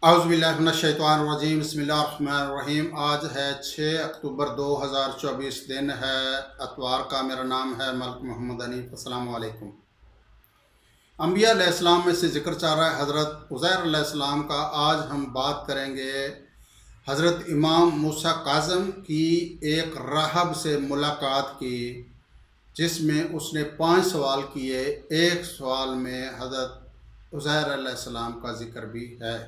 اعوذ باللہ من الشیطان الرجیم، بسم اللہ الرحمن الرحیم۔ آج ہے 6 اکتوبر 2024، دن ہے اتوار کا۔ میرا نام ہے ملک محمد حنیف۔ السلام علیکم۔ انبیاء علیہ السلام میں سے ذکر چل رہا ہے حضرت عزیر علیہ السلام کا۔ آج ہم بات کریں گے حضرت امام موسیٰ کاظم کی ایک راہب سے ملاقات کی، جس میں اس نے 5 سوال کیے۔ ایک سوال میں حضرت عزیر علیہ السلام کا ذکر بھی ہے،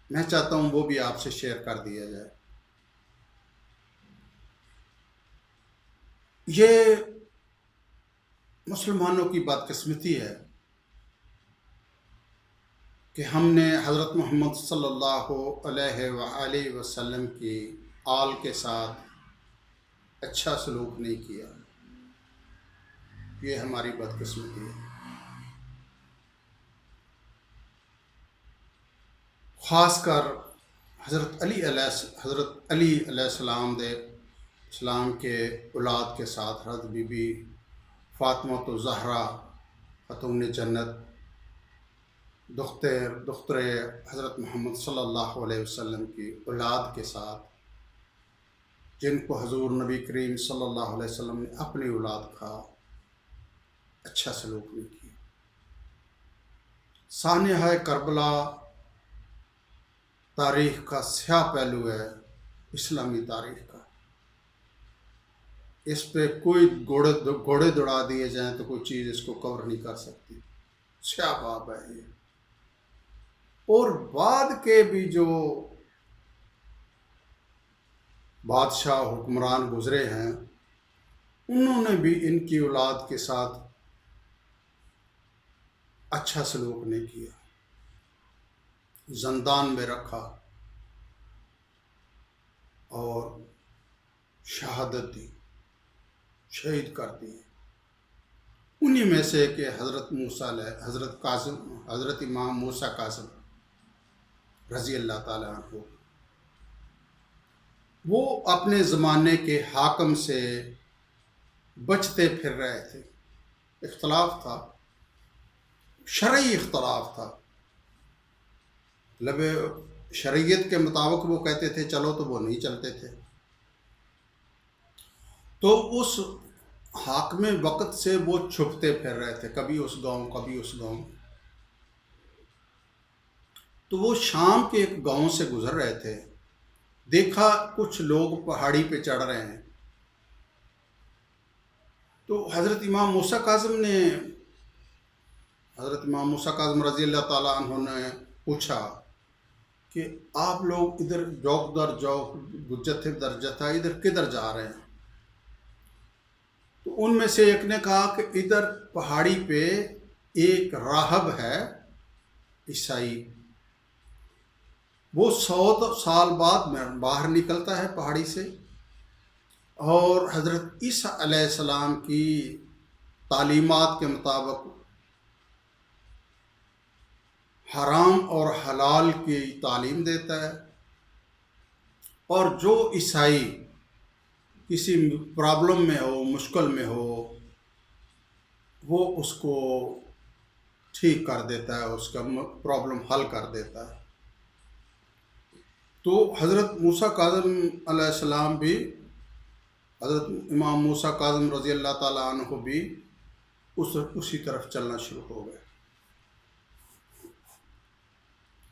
میں چاہتا ہوں وہ بھی آپ سے شیئر کر دیا جائے۔ یہ مسلمانوں کی بدقسمتی ہے کہ ہم نے حضرت محمد صلی اللہ علیہ وآلہ وسلم کی آل کے ساتھ اچھا سلوک نہیں کیا۔ یہ ہماری بدقسمتی ہے۔ خاص کر حضرت علی علیہ السلام کے اولاد کے ساتھ حضرت بی بی فاطمہ الزہرا خاتون جنت، دختر حضرت محمد صلی اللہ علیہ وسلم کی اولاد کے ساتھ، جن کو حضور نبی کریم صلی اللہ علیہ وسلم نے اپنی اولاد کا اچھا سلوک نہیں کیا۔ سانحہ کربلا تاریخ کا سیاہ پہلو ہے، اسلامی تاریخ کا۔ اس پہ کوئی گھوڑے دوڑا دیے جائیں تو کوئی چیز اس کو کور نہیں کر سکتی۔ سیاہ باب ہے یہ۔ اور بعد کے بھی جو بادشاہ حکمران گزرے ہیں، انہوں نے بھی ان کی اولاد کے ساتھ اچھا سلوک نہیں کیا، زندان میں رکھا اور شہادت دی، شہید کر دیے۔ انہی میں سے کہ حضرت امام موسیٰ کاظم رضی اللہ تعالیٰ عنہ، وہ اپنے زمانے کے حاکم سے بچتے پھر رہے تھے۔ اختلاف تھا، شرعی اختلاف تھا، شریعت کے مطابق وہ کہتے تھے چلو تو وہ نہیں چلتے تھے۔ تو اس حاکم وقت سے وہ چھپتے پھر رہے تھے، کبھی اس گاؤں کبھی اس گاؤں۔ تو وہ شام کے ایک گاؤں سے گزر رہے تھے، دیکھا کچھ لوگ پہاڑی پہ چڑھ رہے ہیں۔ تو حضرت امام موسیٰ کاظم رضی اللہ تعالیٰ عنہ نے پوچھا کہ آپ لوگ ادھر جوک در جوک جتھے در جتھا ادھر کدھر جا رہے ہیں؟ تو ان میں سے ایک نے کہا کہ ادھر پہاڑی پہ ایک راہب ہے عیسائی، وہ 100 سال بعد باہر نکلتا ہے پہاڑی سے، اور حضرت عیسیٰ علیہ السلام کی تعلیمات کے مطابق حرام اور حلال کی تعلیم دیتا ہے، اور جو عیسائی کسی پرابلم میں ہو، مشکل میں ہو، وہ اس کو ٹھیک کر دیتا ہے، اس کا پرابلم حل کر دیتا ہے۔ تو حضرت موسیٰ کاظم علیہ السلام بھی، حضرت امام موسیٰ کاظم رضی اللہ تعالیٰ عنہ بھی اسی طرف چلنا شروع ہو گئے۔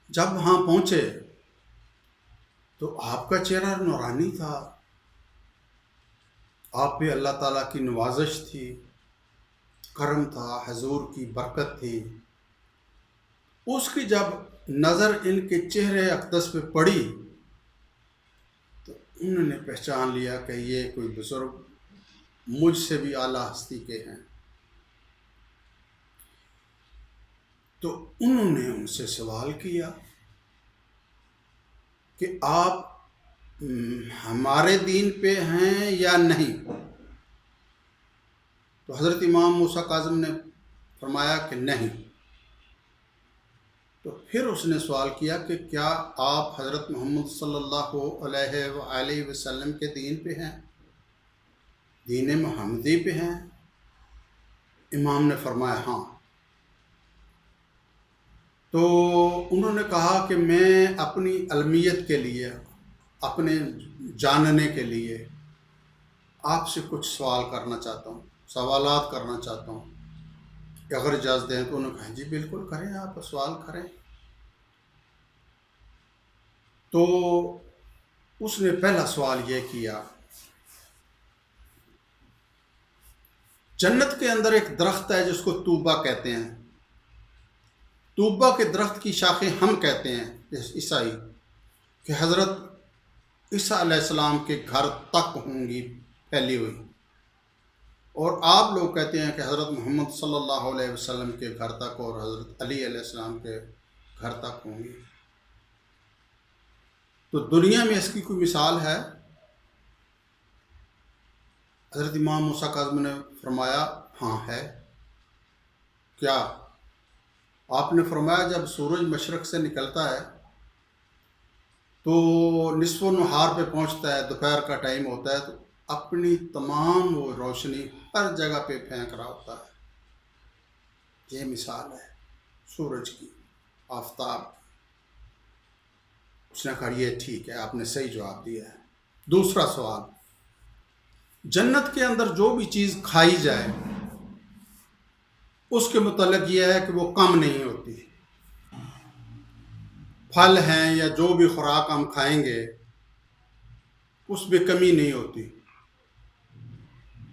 جب وہاں پہنچے تو آپ کا چہرہ نورانی تھا، آپ پہ اللہ تعالیٰ کی نوازش تھی، کرم تھا، حضور کی برکت تھی۔ اس کی جب نظر ان کے چہرے اقدس پہ پڑی تو انہوں نے پہچان لیا کہ یہ کوئی بزرگ مجھ سے بھی اعلیٰ ہستی کے ہیں۔ تو انہوں نے ان سے سوال کیا کہ آپ ہمارے دین پہ ہیں یا نہیں؟ تو حضرت امام موسیٰ کاظم نے فرمایا کہ نہیں۔ تو پھر اس نے سوال کیا کہ کیا آپ حضرت محمد صلی اللہ علیہ وآلہ وسلم کے دین پہ ہیں، دین محمدی پہ ہیں؟ امام نے فرمایا ہاں۔ تو انہوں نے کہا کہ میں اپنی علمیت کے لیے، اپنے جاننے کے لیے آپ سے کچھ سوال کرنا چاہتا ہوں، سوالات کرنا چاہتا ہوں، کہ اگر اجازت دیں تو انہوں نے کہا جی بالکل کریں، آپ سوال کریں۔ تو اس نے پہلا سوال یہ کیا، جنت کے اندر ایک درخت ہے جس کو طوبہ کہتے ہیں، طوبہ کے درخت کی شاخیں ہم کہتے ہیں عیسائی، کہ حضرت عیسیٰ علیہ السلام کے گھر تک ہوں گی پھیلی ہوئی، اور آپ لوگ کہتے ہیں کہ حضرت محمد صلی اللہ علیہ وسلم کے گھر تک اور حضرت علی علیہ السلام کے گھر تک ہوں گی۔ تو دنیا میں اس کی کوئی مثال ہے؟ حضرت امام موسیٰ کاظم نے فرمایا ہاں ہے۔ کیا؟ آپ نے فرمایا جب سورج مشرق سے نکلتا ہے تو نصف و نہار پہ پہنچتا ہے، دوپہر کا ٹائم ہوتا ہے، تو اپنی تمام وہ روشنی ہر جگہ پہ پھینک رہا ہوتا ہے۔ یہ مثال ہے سورج کی، آفتاب کی۔ اس نے کہا یہ ٹھیک ہے، آپ نے صحیح جواب دیا ہے۔ دوسرا سوال، جنت کے اندر جو بھی چیز کھائی جائے اس کے متعلق یہ ہے کہ وہ کم نہیں ہوتی، پھل ہیں یا جو بھی خوراک ہم کھائیں گے اس میں کمی نہیں ہوتی۔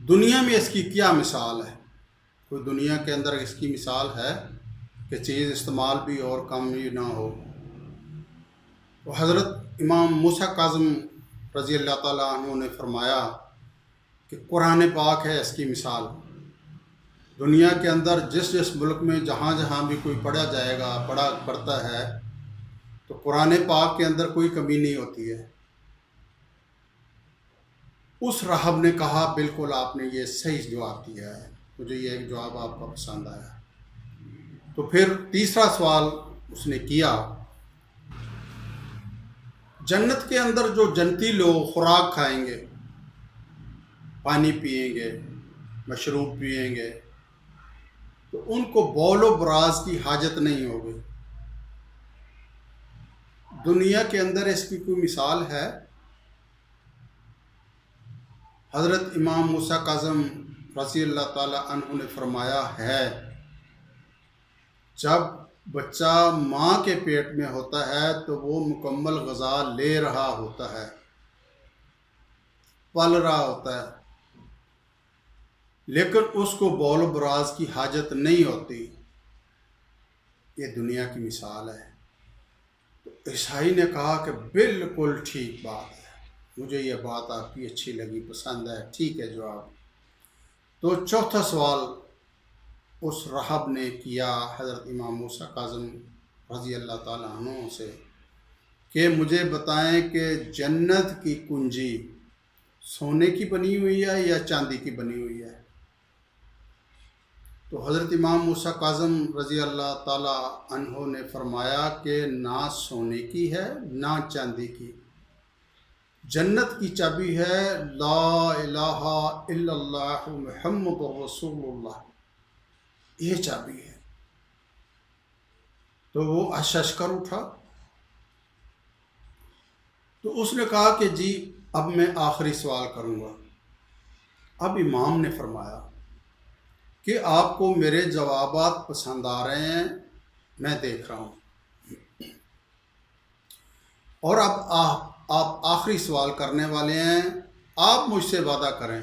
دنیا میں اس کی کیا مثال ہے؟ کوئی دنیا کے اندر اس کی مثال ہے کہ چیز استعمال بھی اور کم بھی نہ ہو؟ تو حضرت امام موسیٰ کاظم رضی اللہ تعالیٰ عنہ نے فرمایا کہ قرآن پاک ہے اس کی مثال۔ دنیا کے اندر جس جس ملک میں جہاں جہاں بھی کوئی پڑھا جائے گا، پڑھتا ہے، تو قرآن پاک کے اندر کوئی کمی نہیں ہوتی ہے۔ اس راہب نے کہا بالکل آپ نے یہ صحیح جواب دیا ہے، مجھے یہ جواب آپ کا پسند آیا۔ تو پھر تیسرا سوال اس نے کیا، جنت کے اندر جو جنتی لوگ خوراک کھائیں گے، پانی پئیں گے، مشروب پئیں گے، تو ان کو بول و براز کی حاجت نہیں ہوگی۔ دنیا کے اندر اس کی کوئی مثال ہے؟ حضرت امام موسیٰ کاظم رضی اللہ تعالیٰ عنہ نے فرمایا ہے، جب بچہ ماں کے پیٹ میں ہوتا ہے تو وہ مکمل غذا لے رہا ہوتا ہے، پل رہا ہوتا ہے، لیکن اس کو بول و براز کی حاجت نہیں ہوتی۔ یہ دنیا کی مثال ہے۔ تو عیسائی نے کہا کہ بالکل ٹھیک بات ہے، مجھے یہ بات آپ کی اچھی لگی، پسند ہے، ٹھیک ہے جواب۔ تو چوتھا سوال اس راہب نے کیا حضرت امام موسیٰ کاظم رضی اللہ تعالیٰ عنہ سے کہ مجھے بتائیں کہ جنت کی کنجی سونے کی بنی ہوئی ہے یا چاندی کی بنی ہوئی ہے؟ تو حضرت امام موسیٰ کاظم رضی اللہ تعالیٰ عنہ نے فرمایا کہ نہ سونے کی ہے نہ چاندی کی، جنت کی چابی ہے لا الہ الا اللہ محمد رسول اللہ، یہ چابی ہے۔ تو وہ اشش کر اٹھا۔ تو اس نے کہا کہ جی اب میں آخری سوال کروں گا۔ اب امام نے فرمایا کہ آپ کو میرے جوابات پسند آ رہے ہیں، میں دیکھ رہا ہوں، اور اب آپ آخری سوال کرنے والے ہیں۔ آپ مجھ سے وعدہ کریں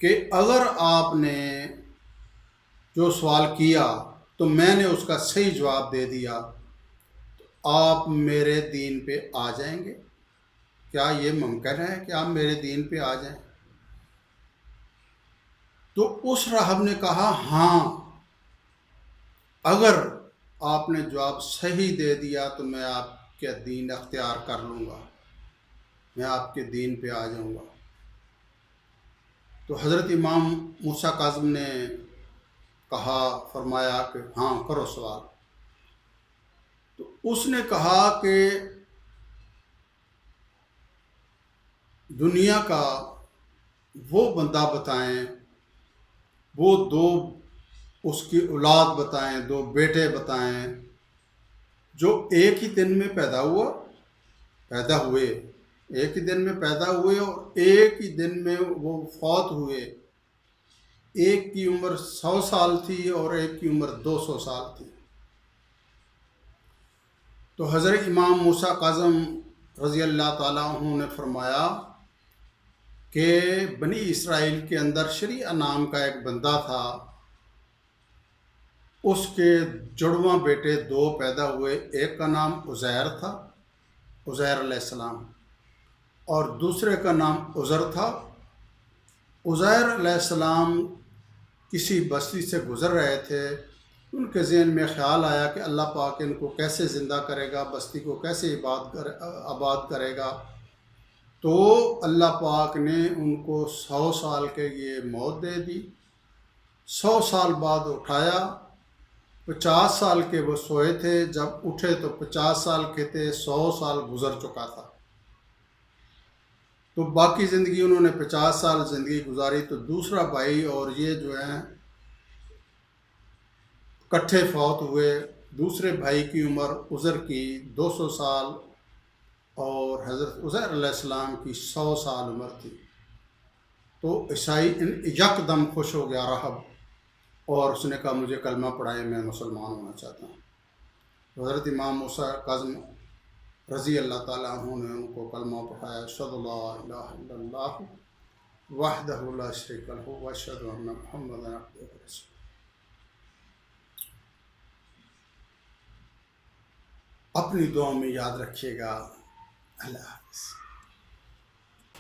کہ اگر آپ نے جو سوال کیا تو میں نے اس کا صحیح جواب دے دیا تو آپ میرے دین پہ آ جائیں گے؟ کیا یہ ممکن ہے کہ آپ میرے دین پہ آ جائیں؟ تو اس راہب نے کہا ہاں، اگر آپ نے جواب صحیح دے دیا تو میں آپ کے دین اختیار کر لوں گا، میں آپ کے دین پہ آ جاؤں گا۔ تو حضرت امام موسیٰ کاظم نے کہا، فرمایا کہ ہاں کرو سوال۔ تو اس نے کہا کہ دنیا کا وہ بندہ بتائیں، وہ دو اس کی اولاد بتائیں، 2 بیٹے بتائیں جو ایک ہی دن میں پیدا ہوئے، ایک ہی دن میں پیدا ہوئے اور ایک ہی دن میں وہ فوت ہوئے۔ ایک کی عمر 100 سال تھی اور ایک کی عمر 200 سال تھی۔ تو حضرت امام موسیٰ کاظم رضی اللہ تعالیٰ عنہ نے فرمایا کہ بنی اسرائیل کے اندر شریع نام کا ایک بندہ تھا، اس کے جڑواں بیٹے 2 پیدا ہوئے، ایک کا نام عزیر تھا، عزیر علیہ السلام، اور دوسرے کا نام عزر تھا۔ عزیر علیہ السلام کسی بستی سے گزر رہے تھے، ان کے ذہن میں خیال آیا کہ اللہ پاک ان کو کیسے زندہ کرے گا، بستی کو کیسے آباد کرے گا۔ تو اللہ پاک نے ان کو 100 سال کے لیے موت دے دی۔ 100 سال بعد اٹھایا، 50 سال کے وہ سوئے تھے، جب اٹھے تو 50 سال کے تھے، 100 سال گزر چکا تھا۔ تو باقی زندگی انہوں نے 50 سال زندگی گزاری۔ تو دوسرا بھائی اور یہ جو ہیں کٹھے فوت ہوئے۔ دوسرے بھائی کی عمر عزر کی 200 سال اور حضرت عزیر علیہ السلام کی 100 سال عمر تھی۔ تو عیسائی یکدم خوش ہو گیا راہب، اور اس نے کہا مجھے کلمہ پڑھائے، میں مسلمان ہونا چاہتا ہوں۔ حضرت امام موسیٰ کاظم رضی اللہ تعالیٰ عنہ نے ان کو کلمہ پڑھایا، اشہد لا الہ الا اللہ وحدہ لا شریک لہ واشہد ان محمدا عبدہ ورسولہ۔ اپنی دعاؤں میں یاد رکھیے گا۔ اللہ حافظ۔